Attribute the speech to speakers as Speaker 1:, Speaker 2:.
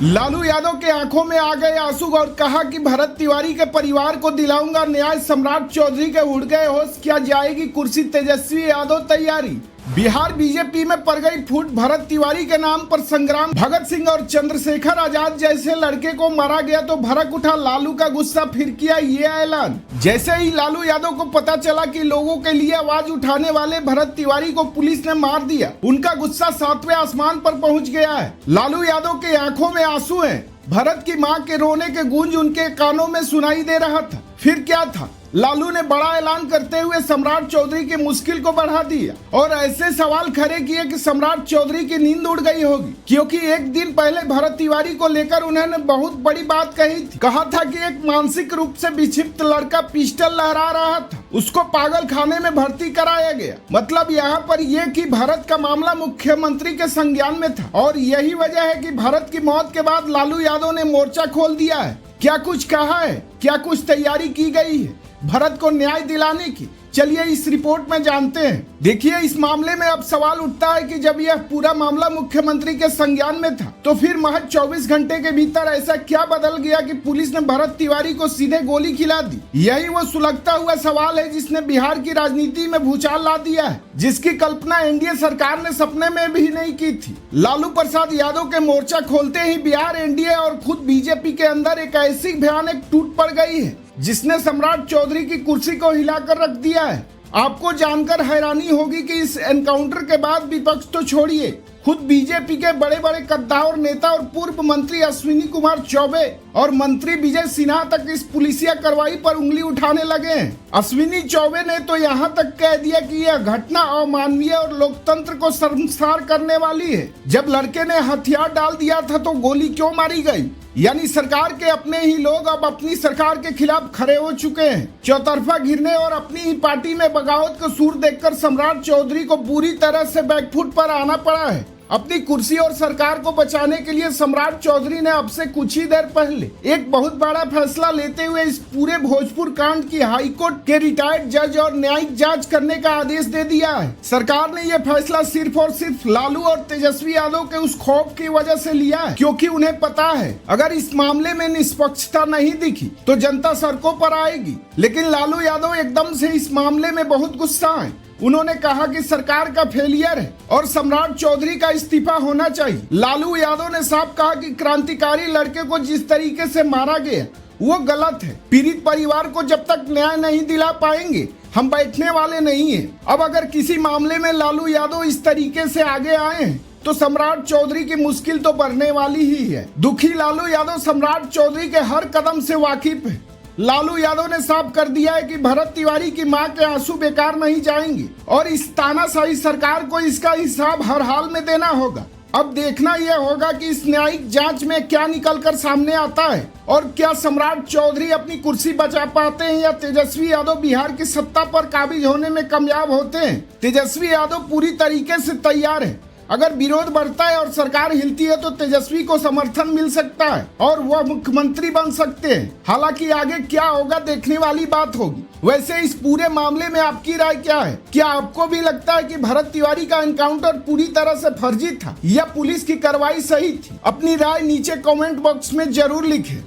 Speaker 1: लालू यादव के आंखों में आ गए आंसू और कहा कि भरत तिवारी के परिवार को दिलाऊंगा न्याय। सम्राट चौधरी के उड़ गए होश, क्या जाएगी कुर्सी? तेजस्वी यादव तैयारी। बिहार बीजेपी में पड़ गई फूट। भरत तिवारी के नाम पर संग्राम। भगत सिंह और चंद्रशेखर आजाद जैसे लड़के को मारा गया तो भड़क उठा लालू का गुस्सा। फिर किया ये ऐलान। जैसे ही लालू यादव को पता चला कि लोगों के लिए आवाज उठाने वाले भरत तिवारी को पुलिस ने मार दिया, उनका गुस्सा 7वें आसमान पर पहुंच गया है। लालू यादव के आंखों में आंसू हैं। भरत की मां के रोने के गूंज उनके कानों में सुनाई दे रहा था। फिर क्या था? लालू ने बड़ा ऐलान करते हुए सम्राट चौधरी की मुश्किल को बढ़ा दिया और ऐसे सवाल खड़े किए कि सम्राट चौधरी की नींद उड़ गई होगी, क्योंकि एक दिन पहले भरत तिवारी को लेकर उन्होंने बहुत बड़ी बात कही थी। कहा था कि एक मानसिक रूप से विक्षिप्त लड़का पिस्टल लहरा रहा था, उसको पागल खाने में भर्ती कराया गया। मतलब यहाँ पर यह कि भरत का मामला मुख्यमंत्री के संज्ञान में था और यही वजह है कि भरत की मौत के बाद लालू यादव ने मोर्चा खोल दिया है। क्या कुछ कहा है, क्या कुछ तैयारी की गई है भरत को न्याय दिलाने की? चलिए इस रिपोर्ट में जानते हैं। देखिए, इस मामले में अब सवाल उठता है कि जब यह पूरा मामला मुख्यमंत्री के संज्ञान में था तो फिर महज 24 घंटे के भीतर ऐसा क्या बदल गया कि पुलिस ने भरत तिवारी को सीधे गोली खिला दी? यही वो सुलगता हुआ सवाल है जिसने बिहार की राजनीति में भूचाल ला दिया है, जिसकी कल्पना एनडीए सरकार ने सपने में भी नहीं की थी। लालू प्रसाद यादव के मोर्चा खोलते ही बिहार एनडीए और खुद बीजेपी के अंदर एक ऐसी भयानक टूट पड़ गई है जिसने सम्राट चौधरी की कुर्सी को हिलाकर रख दिया है। आपको जानकर हैरानी होगी कि इस एनकाउंटर के बाद विपक्ष तो छोड़िए, खुद बीजेपी के बड़े बड़े कद्दावर नेता और पूर्व मंत्री अश्विनी कुमार चौबे और मंत्री विजय सिन्हा तक इस पुलिसिया कार्रवाई पर उंगली उठाने लगे हैं। अश्विनी चौबे ने तो यहाँ तक कह दिया कि यह घटना अमानवीय और लोकतंत्र को शर्मसार करने वाली है। जब लड़के ने हथियार डाल दिया था तो गोली क्यों मारी गई? यानी सरकार के अपने ही लोग अब अपनी सरकार के खिलाफ खड़े हो चुके हैं। चौतरफा घिरने और अपनी ही पार्टी में बगावत का सूर देखकर सम्राट चौधरी को पूरी तरह से बैकफुट पर आना पड़ा है। अपनी कुर्सी और सरकार को बचाने के लिए सम्राट चौधरी ने अब से कुछ ही देर पहले एक बहुत बड़ा फैसला लेते हुए इस पूरे भोजपुर कांड की हाईकोर्ट के रिटायर्ड जज और न्यायिक जांच करने का आदेश दे दिया है। सरकार ने यह फैसला सिर्फ और सिर्फ लालू और तेजस्वी यादव के उस खौफ की वजह से लिया है, क्योंकि उन्हें पता है अगर इस मामले में निष्पक्षता नहीं दिखी तो जनता सड़कों पर आएगी। लेकिन लालू यादव एकदम से इस मामले में बहुत गुस्सा है। उन्होंने कहा कि सरकार का फेलियर है और सम्राट चौधरी का इस्तीफा होना चाहिए। लालू यादव ने साफ कहा कि क्रांतिकारी लड़के को जिस तरीके से मारा गया वो गलत है। पीड़ित परिवार को जब तक न्याय नहीं दिला पाएंगे हम बैठने वाले नहीं हैं। अब अगर किसी मामले में लालू यादव इस तरीके से आगे आए हैं तो सम्राट चौधरी की मुश्किल तो बढ़ने वाली ही है। दुखी लालू यादव सम्राट चौधरी के हर कदम से वाकिफ है। लालू यादव ने साफ कर दिया है कि भरत तिवारी की मां के आंसू बेकार नहीं जाएंगे और इस तानाशाही सरकार को इसका हिसाब हर हाल में देना होगा। अब देखना यह होगा कि इस न्यायिक जांच में क्या निकलकर सामने आता है और क्या सम्राट चौधरी अपनी कुर्सी बचा पाते हैं या तेजस्वी यादव बिहार की सत्ता पर काबिज होने में कामयाब होते हैं। तेजस्वी यादव पूरी तरीके से तैयार है। अगर विरोध बढ़ता है और सरकार हिलती है तो तेजस्वी को समर्थन मिल सकता है और वह मुख्यमंत्री बन सकते हैं। हालांकि आगे क्या होगा देखने वाली बात होगी। वैसे इस पूरे मामले में आपकी राय क्या है? क्या आपको भी लगता है कि भरत तिवारी का एनकाउंटर पूरी तरह से फर्जी था या पुलिस की कार्रवाई सही थी? अपनी राय नीचे कमेंट बॉक्स में जरूर लिखें।